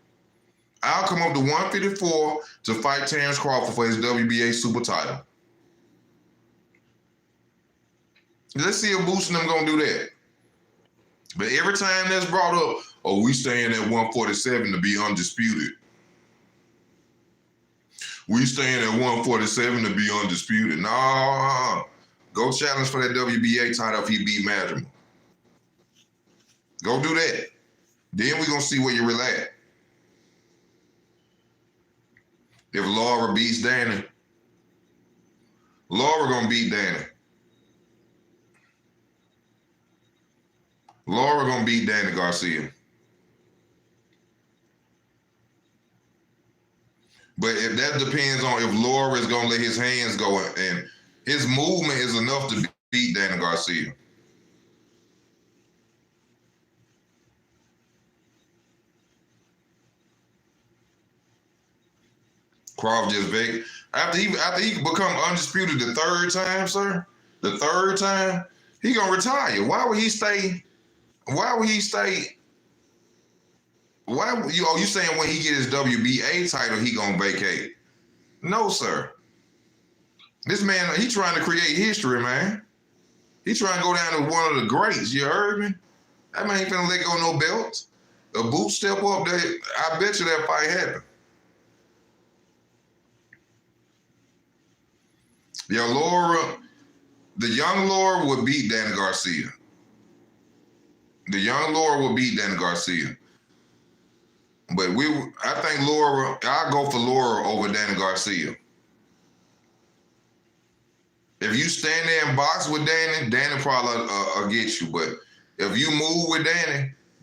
A: I'll come up to 154 to fight Terrence Crawford for his WBA super title. Let's see if Boost and them gonna do that. But every time that's brought up, oh, we staying at 147 to be undisputed. We staying at 147 to be undisputed. No, go challenge for that WBA title if he beat Madrimov. Go do that. Then we're going to see where you're really at. If Laura beats Danny, Laura going to beat Danny. Laura going to beat Danny Garcia. But if that depends on if Laura is going to let his hands go and his movement is enough to beat Danny Garcia. Crawford just big. After he become undisputed the third time, sir, the third time, he gonna retire. Why would he stay? Why would he stay? You saying when he get his WBA title, he gonna vacate? No, sir. This man, he trying to create history, man. He trying to go down to one of the greats. You heard me? That man ain't finna let go no belts. A boot step up there, I bet you that fight happened. The young Laura would beat Danny Garcia. The young Laura would beat Danny Garcia. But I think I'll go for Laura over Danny Garcia. If you stand there and box with Danny, Danny probably will get you. But if you move with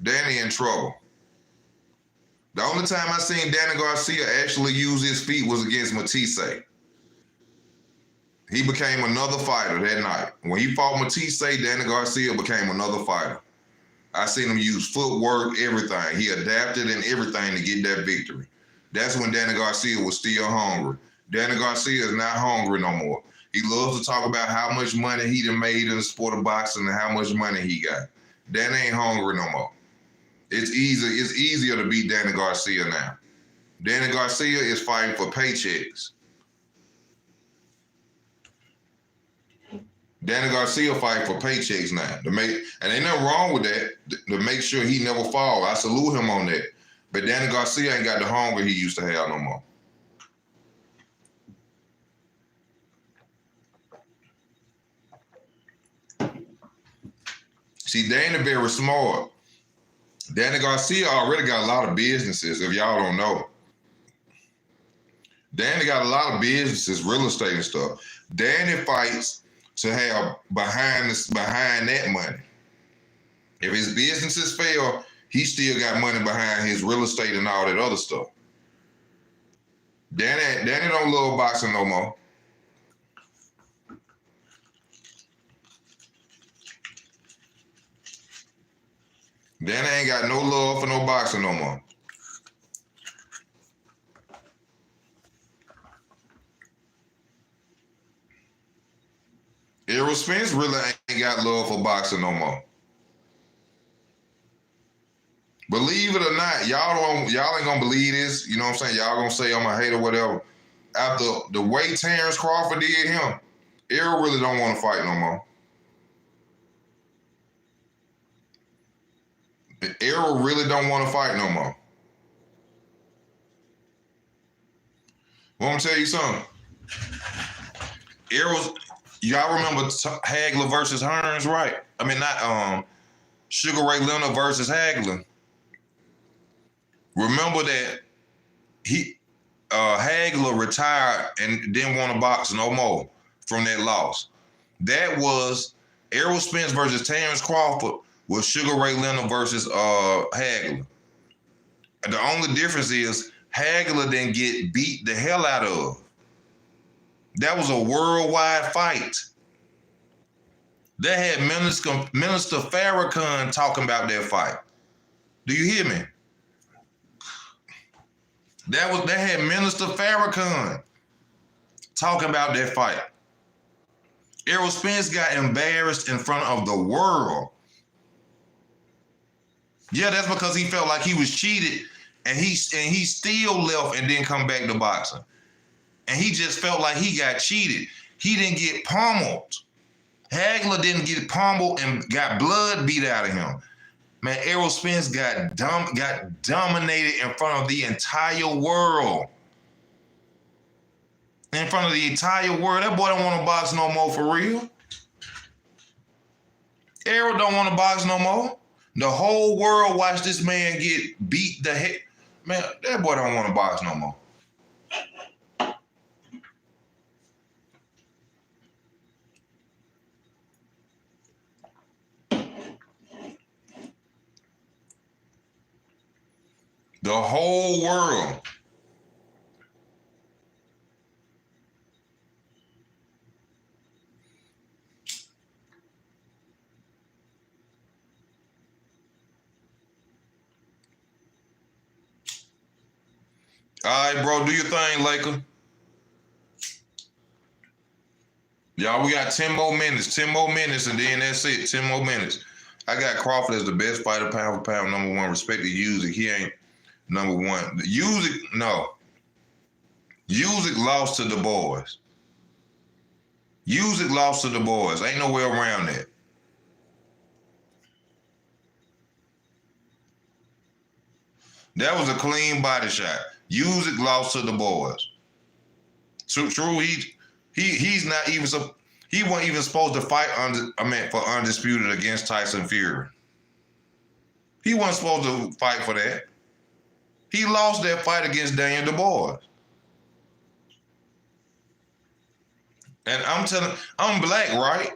A: Danny in trouble. The only time I seen Danny Garcia actually use his feet was against Matisse. He became another fighter that night. When he fought Matisse, Danny Garcia became another fighter. I seen him use footwork, everything. He adapted and everything to get that victory. That's when Danny Garcia was still hungry. Danny Garcia is not hungry no more. He loves to talk about how much money he done made in the sport of boxing and how much money he got. Danny ain't hungry no more. It's easier to beat Danny Garcia now. Danny Garcia is fighting for paychecks. Danny Garcia fighting for paychecks now. And ain't nothing wrong with that, to make sure he never fall. I salute him on that. But Danny Garcia ain't got the hunger he used to have no more. See, Danny very smart. Danny Garcia already got a lot of businesses, if y'all don't know. Danny got a lot of businesses, real estate and stuff. Danny fights to have behind that money. If his businesses fail, he still got money behind his real estate and all that other stuff. Danny don't love boxing no more. Danny ain't got no love for no boxing no more. Errol Spence really ain't got love for boxing no more. Believe it or not, y'all ain't gonna believe this. You know what I'm saying? Y'all gonna say I'm a hater or whatever. After the way Terrence Crawford did him, Errol really don't want to fight no more. Errol really don't want to fight no more. Well, I'm gonna tell you something. Y'all remember Hagler versus Hearns, right? I mean, not Sugar Ray Leonard versus Hagler. Remember that Hagler retired and didn't want to box no more from that loss. That was Errol Spence versus Terrence Crawford with Sugar Ray Leonard versus Hagler. The only difference is Hagler didn't get beat the hell out of. That was a worldwide fight. They had Minister Farrakhan talking about that fight. Do you hear me? They had Minister Farrakhan talking about that fight. Errol Spence got embarrassed in front of the world. Yeah, that's because he felt like he was cheated, and he still left and didn't come back to boxing. And he just felt like he got cheated. He didn't get pummeled. Hagler didn't get pummeled and got blood beat out of him. Man, Errol Spence got dominated in front of the entire world. In front of the entire world. That boy don't want to box no more for real. Errol don't want to box no more. The whole world watched this man get beat the heck. Man, that boy don't want to box no more. The whole world. All right, bro, do your thing, Laker. Y'all, we got 10 more minutes. 10 more minutes, and then that's it. 10 more minutes. I got Crawford as the best fighter, pound for pound, number one. Respect to Usyk. He ain't number one. Usyk, no. Usyk lost to the boys. Usyk lost to the boys. Ain't no way around that. That was a clean body shot. Usyk lost to the boys. True. He's not even he wasn't even supposed to fight for undisputed against Tyson Fury. He wasn't supposed to fight for that. He lost that fight against Daniel Dubois. And I'm black, right?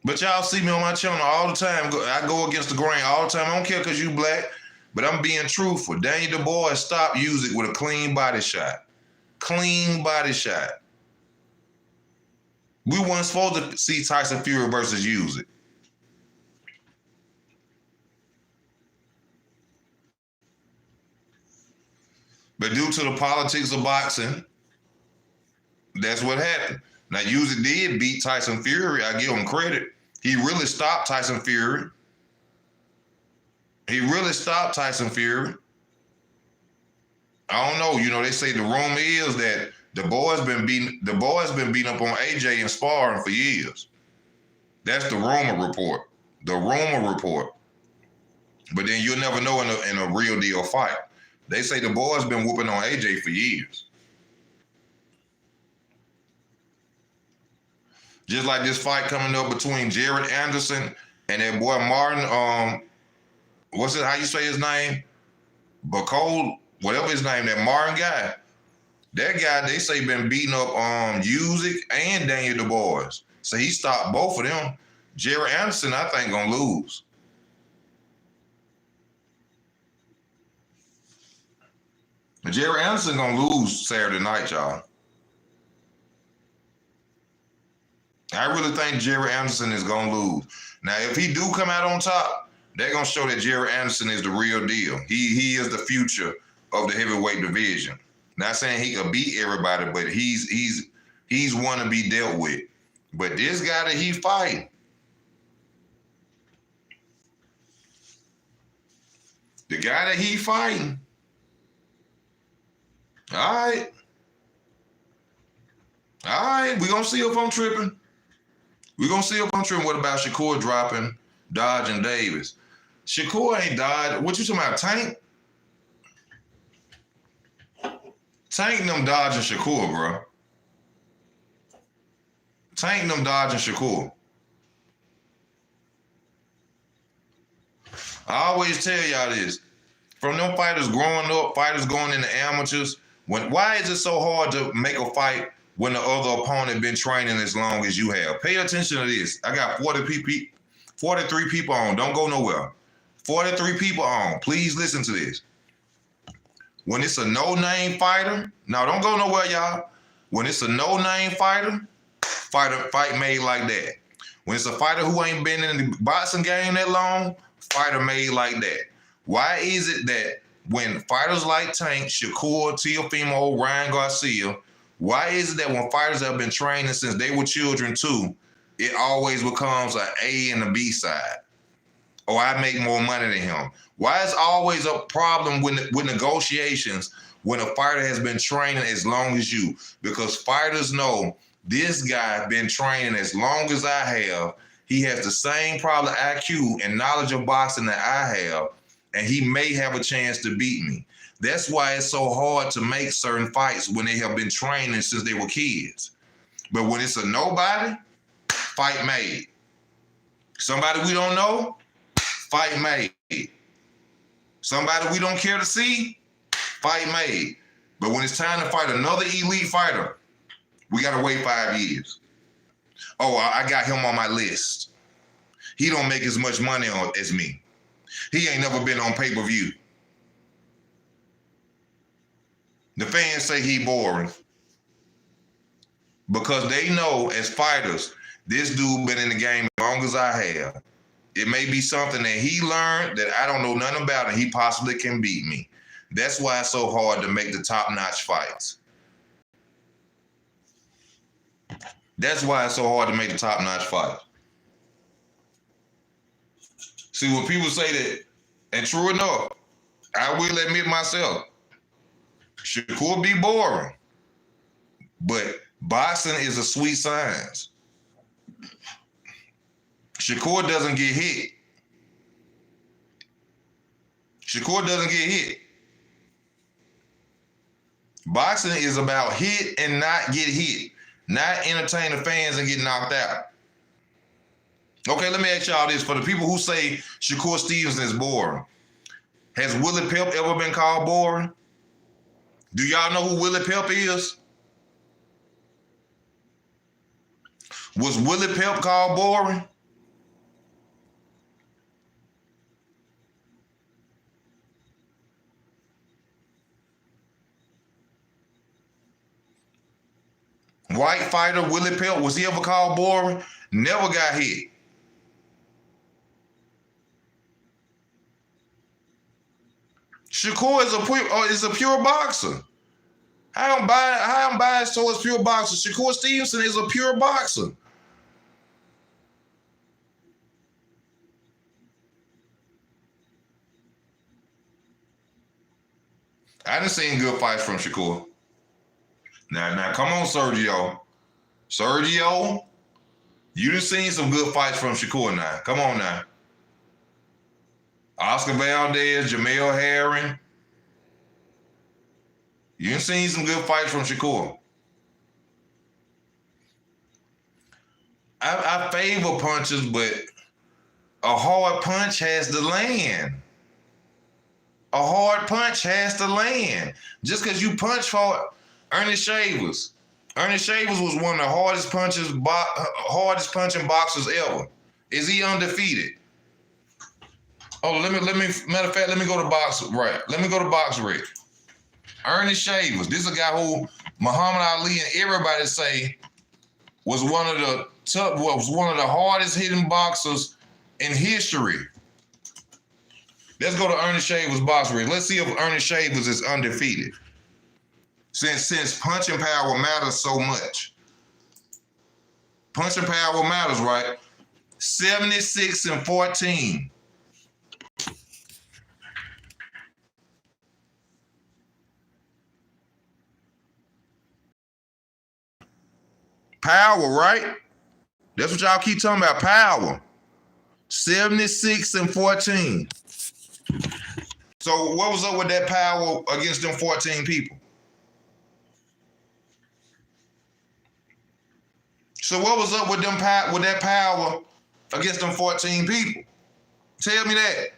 A: But y'all see me on my channel all the time. I go against the grain all the time. I don't care because you black, but I'm being truthful. Daniel Dubois stopped Usyk with a clean body shot. Clean body shot. We weren't supposed to see Tyson Fury versus Usyk. But due to the politics of boxing, that's what happened. Now, Usyk did beat Tyson Fury. I give him credit. He really stopped Tyson Fury. He really stopped Tyson Fury. I don't know. You know, they say the rumor is that the boys been beating up on AJ in sparring for years. That's the rumor report. The rumor report. But then you'll never know in a real deal fight. They say the boys been whooping on AJ for years. Just like this fight coming up between Jaron Anderson and that boy Martin, what's it, how you say his name? Bacole, whatever his name, that Martin guy. That guy, they say, been beating up Usyk and Daniel Dubois. So he stopped both of them. Jaron Anderson, I think, gonna lose. Jaron Anderson gonna lose Saturday night, y'all. I really think Jaron Anderson is gonna lose. Now, if he do come out on top, they're gonna show that Jaron Anderson is the real deal. He is the future of the heavyweight division. Not saying he could beat everybody, but he's one to be dealt with. But this guy that he fighting, the guy that he fighting, all right, we gonna see if I'm tripping. We're going to see if I'm tripping. What about Shakur dropping Dodge and Davis? Shakur ain't Dodge. What you talking about, Tank? Tank and them dodging Shakur, bro. Tank and them dodging Shakur. I always tell y'all this. From them fighters growing up, fighters going into amateurs, why is it so hard to make a fight when the other opponent been training as long as you have? Pay attention to this. I got 43 people on. Don't go nowhere. 43 people on. Please listen to this. When it's a no-name fighter, now don't go nowhere, y'all. When it's a no-name fight made like that. When it's a fighter who ain't been in the boxing game that long, fighter made like that. Why is it that when fighters like Tank, Shakur, Teofimo, Ryan Garcia, why is it that when fighters have been training since they were children too, it always becomes an A and a B side? Or I make more money than him. Why is always a problem with negotiations when a fighter has been training as long as you? Because fighters know this guy been training as long as I have. He has the same probably IQ and knowledge of boxing that I have, and he may have a chance to beat me. That's why it's so hard to make certain fights when they have been training since they were kids. But when it's a nobody, fight made. Somebody we don't know, fight made. Somebody we don't care to see, fight made. But when it's time to fight another elite fighter, we got to wait 5 years. Oh, I got him on my list. He don't make as much money as me. He ain't never been on pay-per-view. The fans say he boring because they know as fighters, this dude been in the game as long as I have. It may be something that he learned that I don't know nothing about and he possibly can beat me. That's why it's so hard to make the top-notch fights. That's why it's so hard to make the top-notch fight. See, when people say that, and true enough, I will admit myself, Shakur be boring, but boxing is a sweet science. Shakur doesn't get hit. Shakur doesn't get hit. Boxing is about hit and not get hit, not entertain the fans and get knocked out. Okay, let me ask y'all this. For the people who say Shakur Stevenson is boring, has Willie Pep ever been called boring? Do y'all know who Willie Pep is? Was Willie Pep called boring? White fighter Willie Pep, was he ever called boring? Never got hit. Shakur is a pure boxer. I'm biased towards pure boxers. Shakur Stevenson is a pure boxer. I done seen good fights from Shakur. Now, come on, Sergio. Sergio, you done seen some good fights from Shakur now. Come on now. Oscar Valdez, Jamel Herring. You done seen some good fights from Shakur. I favor punches, but a hard punch has to land. A hard punch has to land. Just because you punch hard, Ernest Shavers. Ernest Shavers was one of the hardest punching boxers ever. Is he undefeated? Oh, let me matter of fact, let me go to box right. Let me go to box Rick. Ernest Shavers. This is a guy who Muhammad Ali and everybody say was one of the hardest hitting boxers in history. Let's go to Ernest Shavers box Rick. Let's see if Ernest Shavers is undefeated. Since punching power matters so much. Punching power matters, right? 76-14. Power, right? That's what y'all keep talking about, power. 76-14. So what was up with that power against them 14 people? So what was up with that power against them 14 people? Tell me that.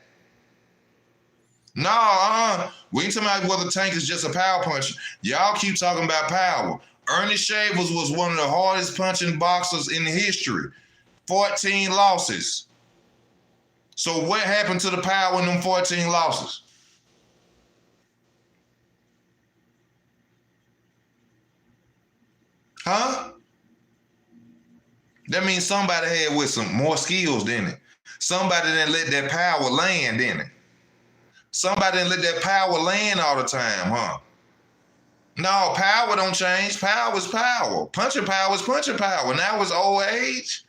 A: No, we ain't talking about whether Tank is just a power puncher. Y'all keep talking about power. Ernest Shavers was one of the hardest punching boxers in history. 14 losses. So what happened to the power in them 14 losses? Huh? That means somebody had with some more skills, didn't it? Somebody didn't let that power land, didn't it? Somebody didn't let that power land all the time, huh? No, power don't change. Power is power. Punching power is punching power. Now it's old age.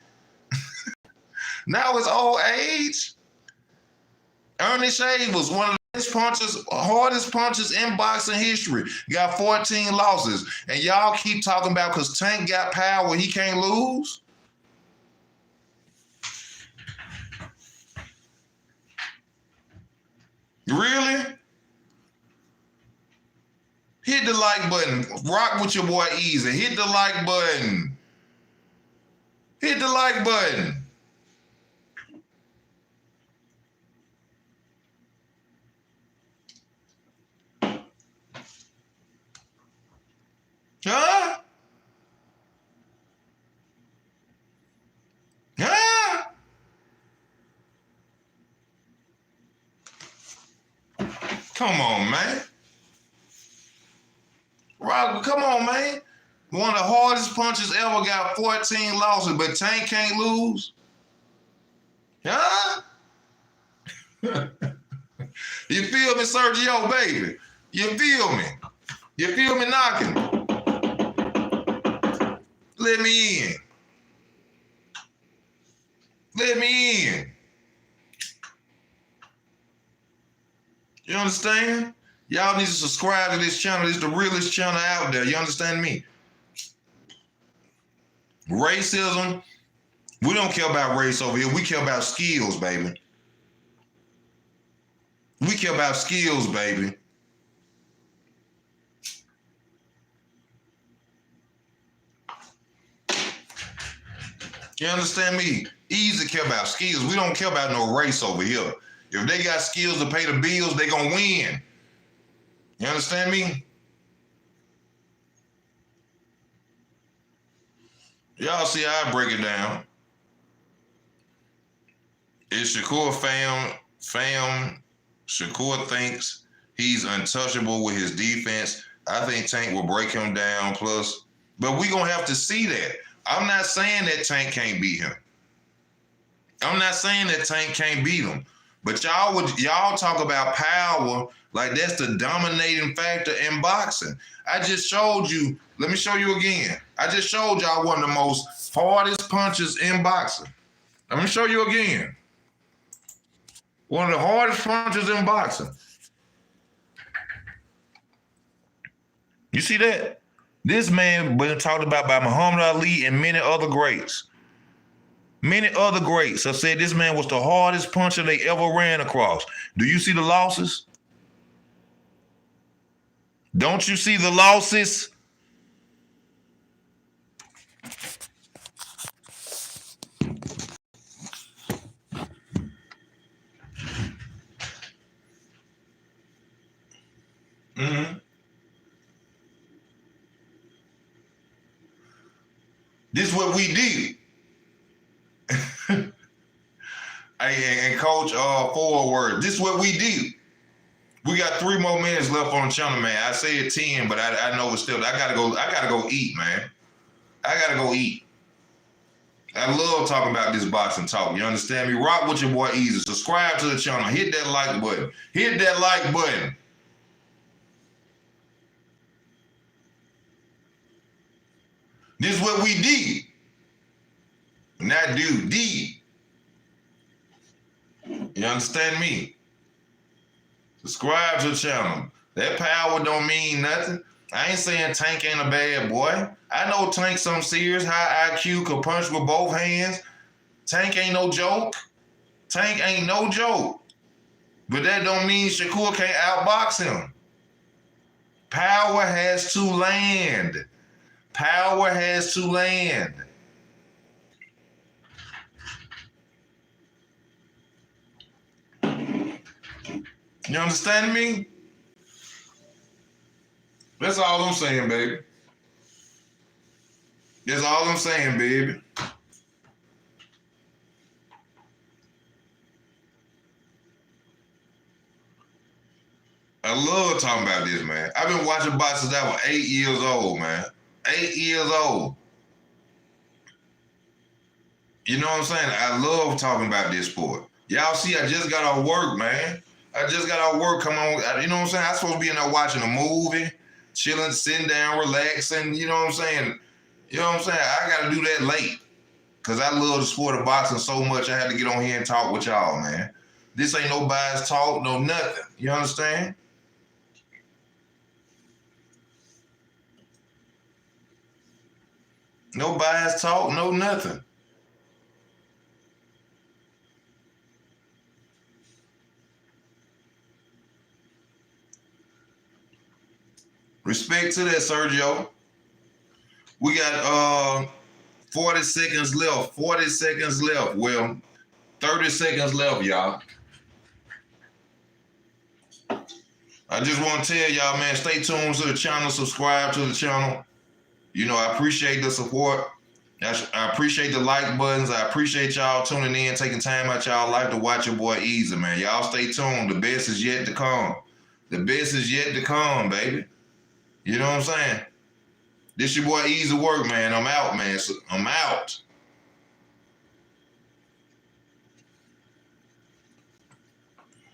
A: Now it's old age. Ernest Shavers, one of the hardest punchers in boxing history, got 14 losses. And y'all keep talking about because Tank got power, he can't lose? Really? Hit the like button. Rock with your boy Easy. Hit the like button. Hit the like button. Huh? Huh? Come on, man. Rock, come on, man. One of the hardest punchers ever got 14 losses, but Tank can't lose. Huh? You feel me, Sergio, baby? You feel me? You feel me knocking? Let me in. Let me in. You understand? Y'all need to subscribe to this channel. It's the realest channel out there. You understand me? Racism, we don't care about race over here. We care about skills, baby. We care about skills, baby. You understand me? Easy care about skills. We don't care about no race over here. If they got skills to pay the bills, they gonna win. You understand me? Y'all see how I break it down. Is Shakur fam? Shakur thinks he's untouchable with his defense. I think Tank will break him down plus. But we gonna have to see that. I'm not saying that Tank can't beat him. I'm not saying that Tank can't beat him. But y'all talk about power like that's the dominating factor in boxing. I just showed you. Let me show you again. I just showed y'all one of the most hardest punches in boxing. Let me show you again. One of the hardest punches in boxing. You see that? This man been talked about by Muhammad Ali and many other greats. Many other greats have said this man was the hardest puncher they ever ran across. Do you see the losses? Don't you see the losses? Mm-hmm. This is what we did. And coach, forward word. This is what we did. We got 3 more minutes left on the channel, man. I said 10, but I know it's still. I gotta go eat, man. I gotta go eat. I love talking about this boxing talk. You understand me? Rock with your boy Easy. Subscribe to the channel. Hit that like button. Hit that like button. This is what we did. Not do, did. You understand me? Subscribe to the channel. That power don't mean nothing. I ain't saying Tank ain't a bad boy. I know Tank some serious, high IQ, could punch with both hands. Tank ain't no joke. Tank ain't no joke. But that don't mean Shakur can't outbox him. Power has to land. Power has to land. You understand me? That's all I'm saying, baby. That's all I'm saying, baby. I love talking about this, man. I've been watching boxing since I was 8 years old, man. 8 years old. You know what I'm saying? I love talking about this sport. Y'all see, I just got off work, man. I just got off work. Come on, you know what I'm saying? I'm supposed to be in there watching a movie, chilling, sitting down, relaxing. You know what I'm saying? You know what I'm saying? I got to do that late because I love the sport of boxing so much. I had to get on here and talk with y'all, man. This ain't no bias talk, no nothing. You understand? No bias talk, no nothing. Respect to that, Sergio. We got 40 seconds left. 40 seconds left. Well, 30 seconds left, y'all. I just want to tell y'all, man, stay tuned to the channel. Subscribe to the channel. You know, I appreciate the support. I appreciate the like buttons. I appreciate y'all tuning in, taking time out y'all life to watch your boy Easy, man. Y'all stay tuned. The best is yet to come. The best is yet to come, baby. You know what I'm saying? This your boy Easy Work, man. I'm out, man. So I'm out.